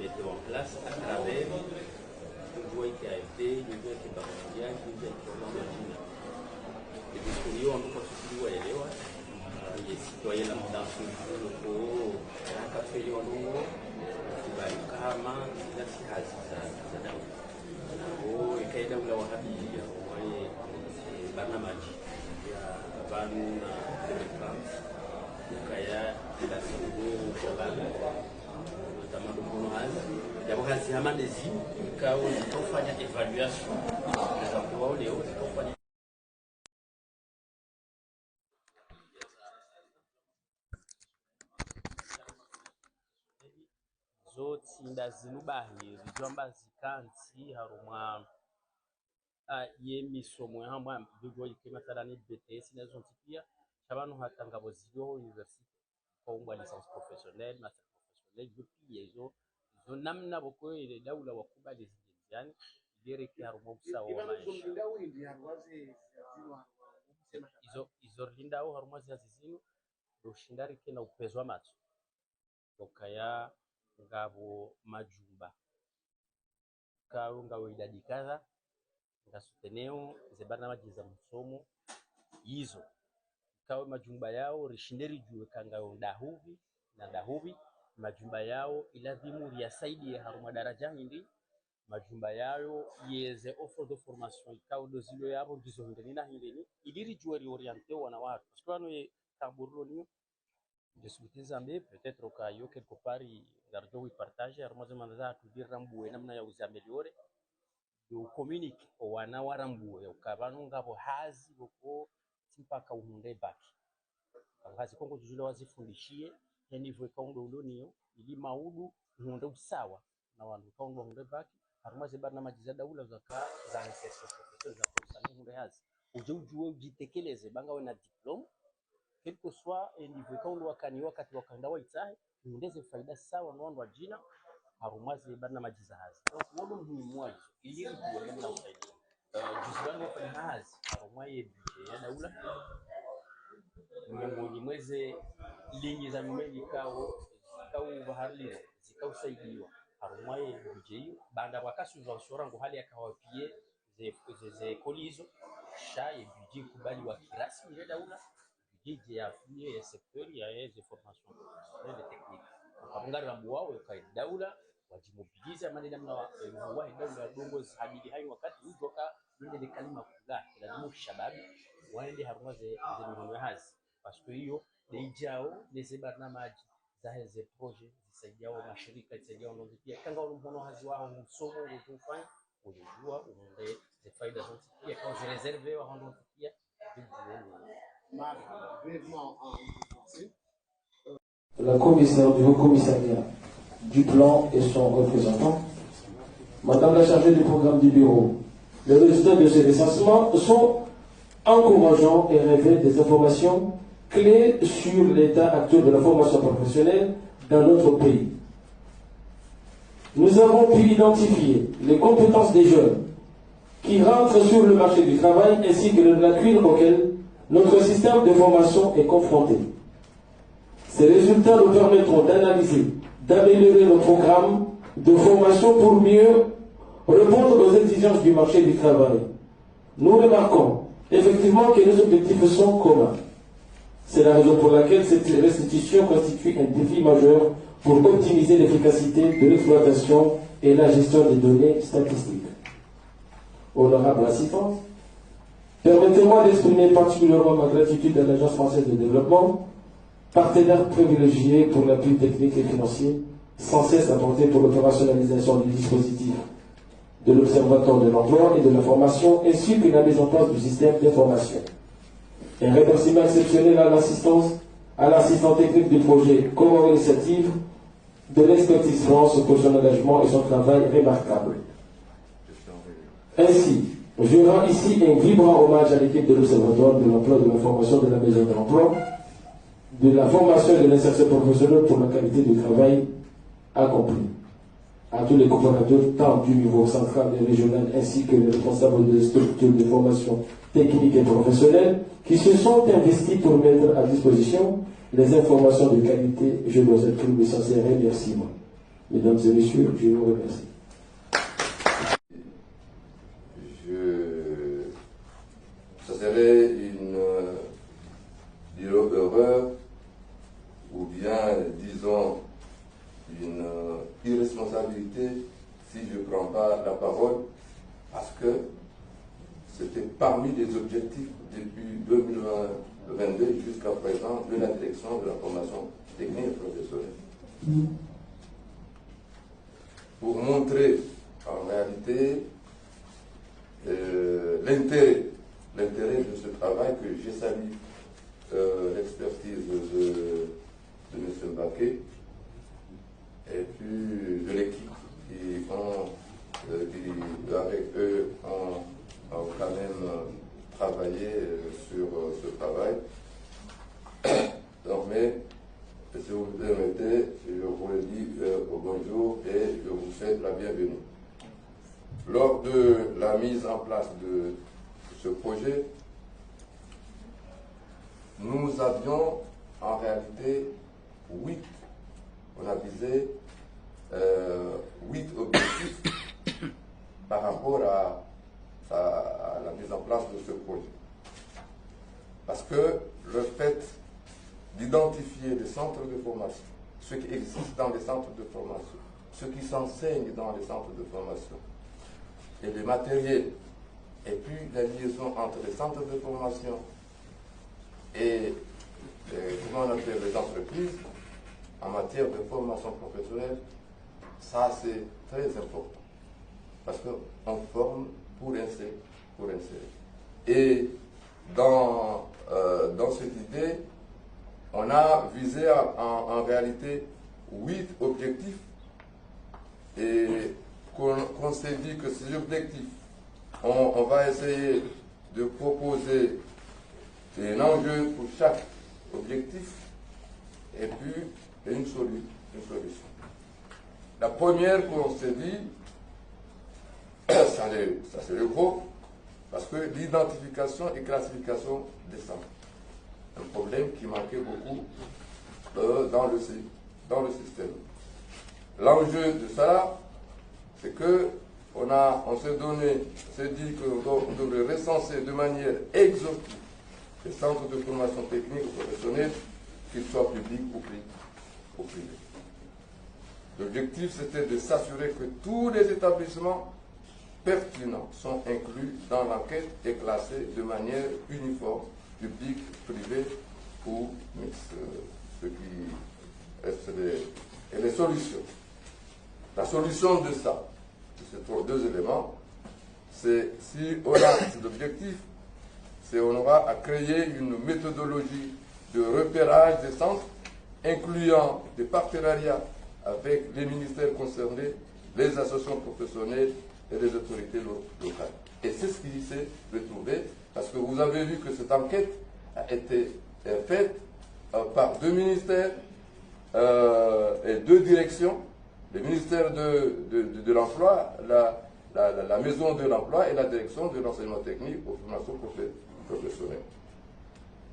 mettait en place à travers le voie qui a été, le voie qui est mondial, le voie qui est mondial. Et puis, pour nous, on peut continuer à aller, les citoyens dans ce groupe, un café, on va aller carrément, là, c'est hasard. Oh, et quand il y a un wahabi, barnamaji, il y a Banu, kaya la sangou chabala notamment le monoaz d'abord c'est vraiment des îles quand on fait une évaluation des emplois les autres on fait zote ndazinubahi zijomba zikanzi harumwa yemisomo yahamba bigo ikimathalani BTS nazontikia abantu hatangabo zio university kwa licence professionnelle master professionnelle depuis izo namna boko ile daula wakuba lezinjani direki harumwa usawa wa maisha izo lindao harumwa zazizino doshindari kena upezwa macho okaya ngabo majumba kawo ngawo idadi kadha ngasuteneo zebana majiza msomo hizo kawo majumba yao rishinderi juwe kangawo ndahuvi na ndahuvi majumba yao ilazimu ya saidi ya haruma daraja hindi majumba yao yeze offre de formation kawo dozilo yabo dizo hindeni na hindeni idiri juwe rioriente wana watu parce que ano tamburlo ni je souhaitais zambe peut-être au cas quelque part gardo y partage haruma zemanza tudir rambuwe namna ya uzameliore yo communique wana warambuwe ukabanu ngabo hazi boko mpaka uhunde baki kazi kongo jujula wazifundishie yani vwe kaundo uloniyo ili maudu uhunde usawa na wandu kaundo uhunde baki haruma zebana majiza daula zaka za ancestral za kusani uhunde hazi ujue ujitekeleze banga we na diploma quelque soit niveau kaundo wakani wakati wakanda waitahe uhundeze faida sawa na wandu wa jina haruma zebana majiza hazi wodo muhimu wazo ili kuwe na usaidia juzibani wafanya hazi haruma ye budget ya daula miongoni mweze lingi za mumeli kao bahari zikausaidiwa harumwaye budget banda wakasi za ushorango hali akawapie ze kolizo shaye budget kubali wa kirasmi ya daula budget ya afie ya sektori ya ze formation de technique kabungari rambo wao ya daula wajimobilize maneno namna wa daula dongo hadidi hayo wakati ujoka ndio kalima kula lazima shababi waende haruma ze mihono hazi parce que hiyo deijao les barnamaji za hizo projet zisaidia wa mashirika zisaidia wa pia kanga mhono hazi wao msomo ufanye unajua uende ze faida zote pia quand je réservé wa hondo pia la commissaire du haut-commissariat du plan et son représentant, Madame la chargée du programme du bureau. Les résultats de ces recensements sont encourageants et révèlent des informations clés sur l'état actuel de la formation professionnelle dans notre pays. Nous avons pu identifier les compétences des jeunes qui rentrent sur le marché du travail ainsi que les lacunes auxquelles notre système de formation est confronté. Ces résultats nous permettront d'analyser, d'améliorer nos programmes de formation pour mieux répondre aux exigences du marché du travail. Nous remarquons effectivement que nos objectifs sont communs. C'est la raison pour laquelle cette restitution constitue un défi majeur pour optimiser l'efficacité de l'exploitation et la gestion des données statistiques. Honorable assistant, permettez-moi d'exprimer particulièrement ma gratitude à l'Agence française de développement, partenaire privilégié pour l'appui technique et financier, sans cesse apporté pour l'opérationnalisation du dispositif de l'Observatoire de l'emploi et de la formation, ainsi que la mise en place du système d'information. Un remerciement exceptionnel à l'assistant technique du projet Comment Initiative de l'Expertise France pour son engagement et son travail remarquable. Ainsi, je rends ici un vibrant hommage à l'équipe de l'Observatoire de l'emploi et de la formation de la Maison de l'emploi, de la formation et de l'insertion professionnelle pour la qualité du travail accompli. à tous les collaborateurs, tant du niveau central et régional, ainsi que les responsables des structures de formation technique et professionnelle, qui se sont investis pour mettre à disposition les informations de qualité. Je dois être de sincère remerciement. Mesdames et messieurs, je vous remercie. Ça serait une erreur ou bien, disons, une irresponsabilité si je ne prends pas la parole, parce que c'était parmi les objectifs depuis 2022 jusqu'à présent de la direction de la formation technique et professionnelle. Pour montrer en réalité l'intérêt de ce travail, que j'ai salué l'expertise de M. Baquet et puis de l'équipe qui avec eux ont quand même travaillé sur ce travail. Donc, mais si vous me permettez, je vous le dis bonjour et je vous souhaite la bienvenue. Lors de la mise en place de ce projet, nous avions en réalité 8 objectifs par rapport à la mise en place de ce projet. Parce que le fait d'identifier les centres de formation, ce qui existe dans les centres de formation, ce qui s'enseigne dans les centres de formation, et les matériels, et puis la liaison entre les centres de formation et comment on appelle les entreprises en matière de formation professionnelle, ça c'est très important. Parce qu'on forme pour insérer. Et dans cette idée, on a visé en réalité 8 objectifs et qu'on s'est dit que ces objectifs, on va essayer de proposer un enjeu pour chaque objectif et puis une solution. La première qu'on s'est dit, ça c'est le gros, parce que l'identification et classification des centres. Un problème qui manquait beaucoup dans le système. L'enjeu de ça, c'est que on s'est dit qu'on devrait recenser de manière exhaustive les centres de formation technique ou professionnelle, qu'ils soient publics ou privés. L'objectif, c'était de s'assurer que tous les établissements pertinents sont inclus dans l'enquête et classés de manière uniforme, public, privé ou mixte. Ce qui est les solutions. La solution de ça, de ces deux éléments, c'est si on a cet objectif, c'est on aura à créer une méthodologie de repérage des centres, incluant des partenariats avec les ministères concernés, les associations professionnelles et les autorités locales. Et c'est ce qui s'est retrouvé, parce que vous avez vu que cette enquête a été faite par 2 ministères et 2 directions, le ministère de l'Emploi, la Maison de l'Emploi et la direction de l'enseignement technique aux formations professionnelles.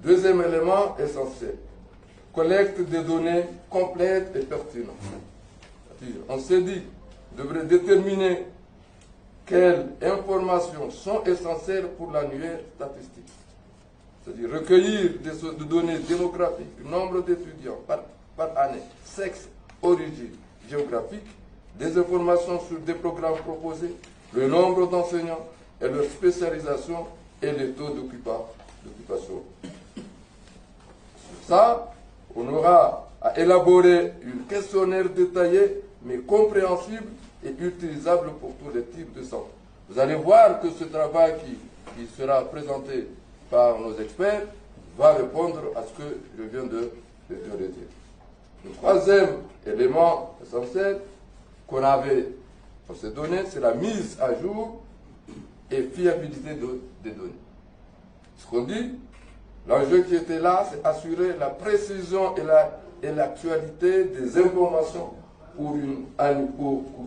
Deuxième élément essentiel, collecte des données complètes et pertinentes. On s'est dit, on devrait déterminer quelles informations sont essentielles pour l'annuaire statistique. C'est-à-dire recueillir des données démographiques, nombre d'étudiants par année, sexe, origine géographique, des informations sur des programmes proposés, le nombre d'enseignants et leur spécialisation et les taux d'occupation. Sur ça, on aura à élaborer un questionnaire détaillé mais compréhensible et utilisable pour tous les types de centres. Vous allez voir que ce travail qui sera présenté par nos experts va répondre à ce que je viens de dire. Le troisième élément essentiel qu'on s'est donné, c'est la mise à jour et fiabilité des données. Ce qu'on dit, l'enjeu qui était là, c'est assurer la précision et l'actualité des informations pour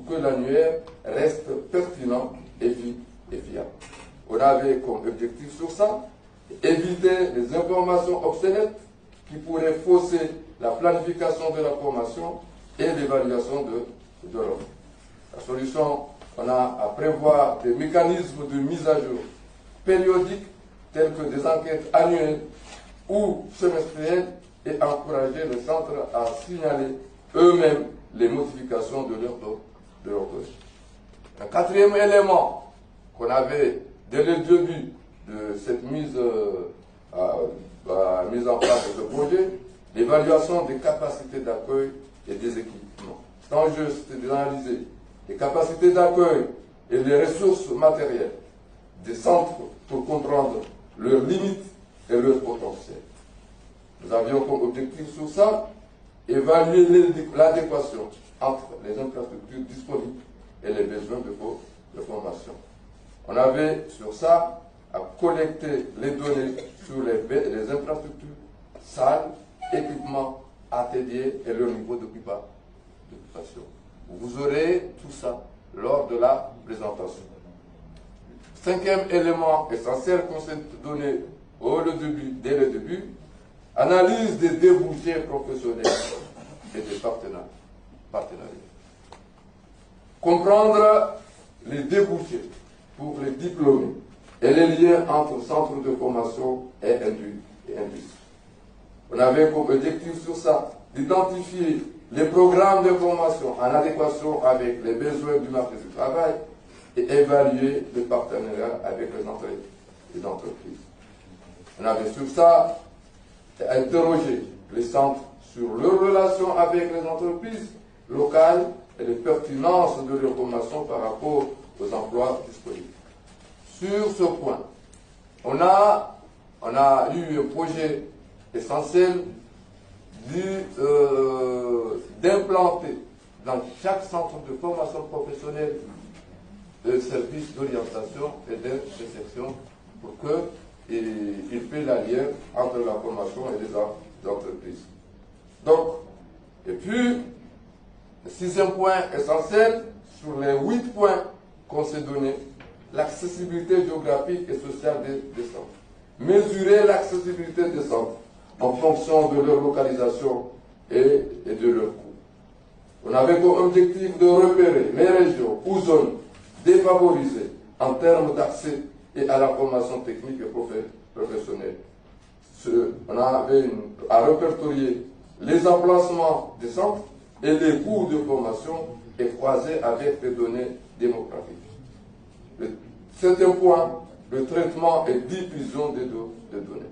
que l'annuaire reste pertinent et fiable. On avait comme objectif sur ça éviter les informations obsolètes qui pourraient fausser la planification de la formation et l'évaluation de l'offre. La solution, on a à prévoir des mécanismes de mise à jour périodiques tels que des enquêtes annuelles ou semestrielles et encourager les centres à signaler eux-mêmes les modifications de leur dossier. Un quatrième élément qu'on avait dès le début de cette mise en place de ce projet, l'évaluation des capacités d'accueil et des équipements. L'enjeu, c'était d'analyser les capacités d'accueil et les ressources matérielles des centres pour comprendre leurs limites et leurs potentiels. Nous avions comme objectif sur ça évaluer l'adéquation entre les infrastructures disponibles et les besoins de formation. On avait sur ça à collecter les données sur les infrastructures, salles, équipements, ateliers et leur niveau d'occupation. Vous aurez tout ça lors de la présentation. Cinquième élément essentiel qu'on s'est donné dès le début, analyse des débouchés professionnels et des partenariats. Comprendre les débouchés pour les diplômés et les liens entre centres de formation et industrie. On avait comme objectif sur ça d'identifier les programmes de formation en adéquation avec les besoins du marché du travail et évaluer les partenariats avec les entreprises. On avait sur ça interrogé les centres sur leurs relations avec les entreprises locales et les pertinences de leur formation par rapport aux emplois disponibles. Sur ce point, on a eu un projet essentiel d'implanter dans chaque centre de formation professionnelle un service d'orientation et d'insertion pour qu'il fait la lien entre la formation et les entreprises. Donc, et puis, le sixième point essentiel, sur les 8 points qu'on s'est donnés, l'accessibilité géographique et sociale des centres. Mesurer l'accessibilité des centres en fonction de leur localisation et de leur coût. On avait comme objectif de repérer les régions ou zones défavorisées en termes d'accès et à la formation technique et professionnelle. On avait à répertorier les emplacements des centres et les coûts de formation et croiser avec les données démographiques. Le septième point, le traitement et diffusion des données.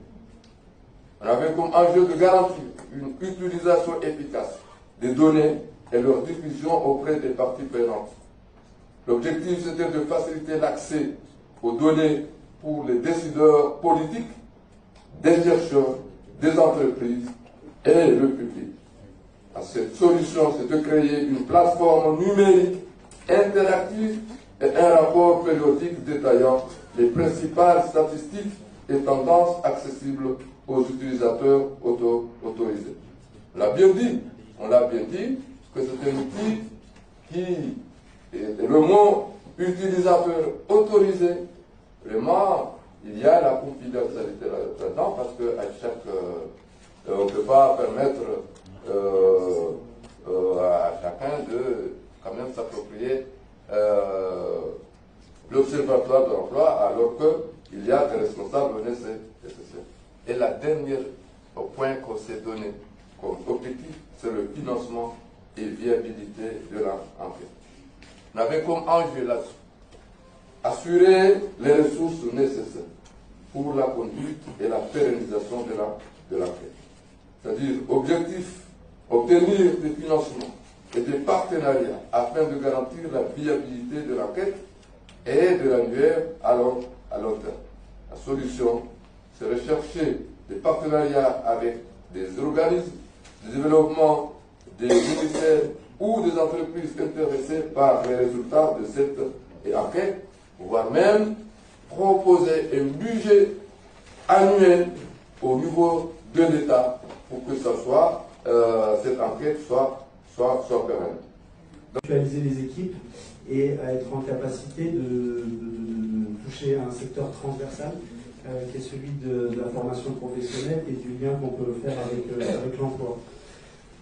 On avait comme enjeu de garantir une utilisation efficace des données et leur diffusion auprès des parties prenantes. L'objectif, c'était de faciliter l'accès aux données pour les décideurs politiques, des chercheurs, des entreprises et le public. Cette solution, c'est de créer une plateforme numérique interactive et un rapport périodique détaillant les principales statistiques et tendances accessibles aux utilisateurs autorisés. On l'a bien dit que c'est un outil qui, le mot utilisateur autorisé, vraiment, il y a la confidentialité là-dedans parce on ne peut pas permettre à chacun de quand même s'approprier l'observatoire de l'emploi alors qu'il y a des responsables nécessaires. Et la dernière point qu'on s'est donné comme objectif, c'est le financement et viabilité de l'enquête. On avait comme enjeu là-dessus assurer les ressources nécessaires pour la conduite et la pérennisation de l'enquête. C'est-à-dire, objectif, obtenir des financements et des partenariats afin de garantir la viabilité de l'enquête et de l'annuaire à long terme. La solution, c'est rechercher des partenariats avec des organismes de développement, des ministères ou des entreprises intéressées par les résultats de cette enquête, voire même proposer un budget annuel au niveau de l'État pour que cette enquête soit pérenne. Actualiser les équipes et à être en capacité de toucher un secteur transversal qui est celui de la formation professionnelle et du lien qu'on peut faire avec l'emploi.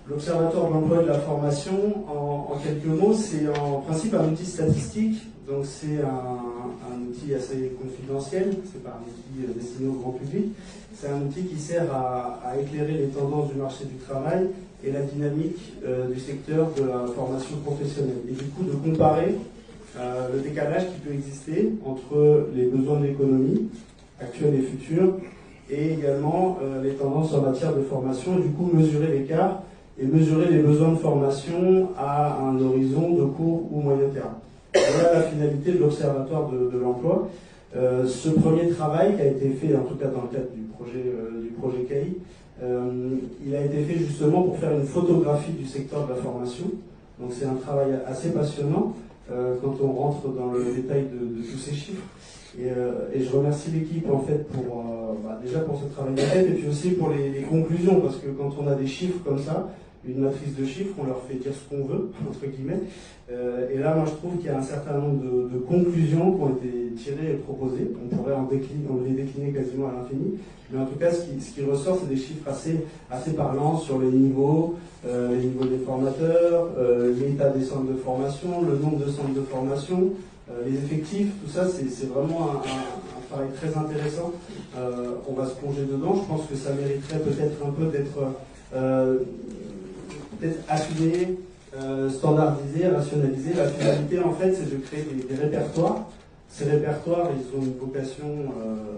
L'Observatoire de l'emploi et de la formation, en quelques mots, c'est en principe un outil statistique, donc c'est un outil assez confidentiel, c'est pas un outil destiné au grand public, c'est un outil qui sert à éclairer les tendances du marché du travail et la dynamique du secteur de la formation professionnelle. Et du coup, de comparer le décalage qui peut exister entre les besoins de l'économie, actuelle et future, et également les tendances en matière de formation, et du coup mesurer l'écart et mesurer les besoins de formation à un horizon de court ou moyen terme. Voilà la finalité de l'Observatoire de l'emploi. Ce premier travail qui a été fait, en tout cas dans le cadre du projet CAI, il a été fait justement pour faire une photographie du secteur de la formation. Donc c'est un travail assez passionnant quand on rentre dans le détail de tous ces chiffres. Et je remercie l'équipe en fait déjà pour ce travail de tête et puis aussi pour les conclusions, parce que quand on a des chiffres comme ça, une matrice de chiffres, on leur fait dire ce qu'on veut, entre guillemets. Et là, moi, je trouve qu'il y a un certain nombre de conclusions qui ont été tirées et proposées. On pourrait les décliner quasiment à l'infini. Mais en tout cas, ce qui ressort, c'est des chiffres assez parlants sur les niveaux des formateurs, l'état des centres de formation, le nombre de centres de formation, les effectifs, tout ça, c'est vraiment un travail très intéressant. On va se plonger dedans. Je pense que ça mériterait peut-être un peu d'être affiné, standardisé, rationalisé. La finalité, en fait, c'est de créer des répertoires. Ces répertoires, ils ont une vocation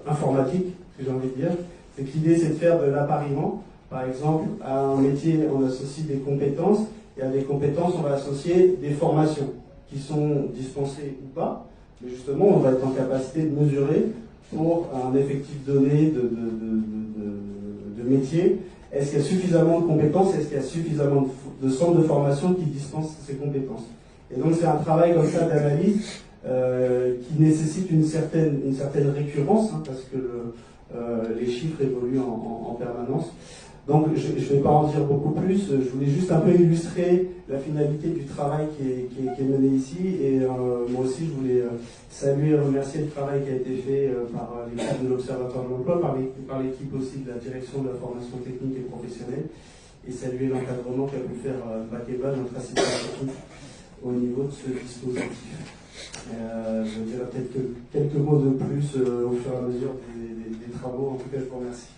informatique, que j'ai envie de dire. C'est que l'idée, c'est de faire de l'appariement. Par exemple, à un métier, on associe des compétences, et à des compétences, on va associer des formations qui sont dispensées ou pas. Mais justement, on va être en capacité de mesurer pour un effectif donné de métier. Est-ce qu'il y a suffisamment de compétences? Est-ce qu'il y a suffisamment de centres de formation qui dispensent ces compétences? Et donc c'est un travail comme ça d'analyse qui nécessite une certaine récurrence, hein, parce que les chiffres évoluent en permanence. Donc je ne vais pas en dire beaucoup plus, je voulais juste un peu illustrer la finalité du travail qui est mené ici, et moi aussi je voulais saluer et remercier le travail qui a été fait par l'équipe de l'Observatoire de l'emploi, par l'équipe aussi de la direction de la formation technique et professionnelle, et saluer l'encadrement qu'a pu faire Bakeba, notre assistant technique, au niveau de ce dispositif. Je dirais peut-être quelques mots de plus au fur et à mesure des travaux. En tout cas, je vous remercie.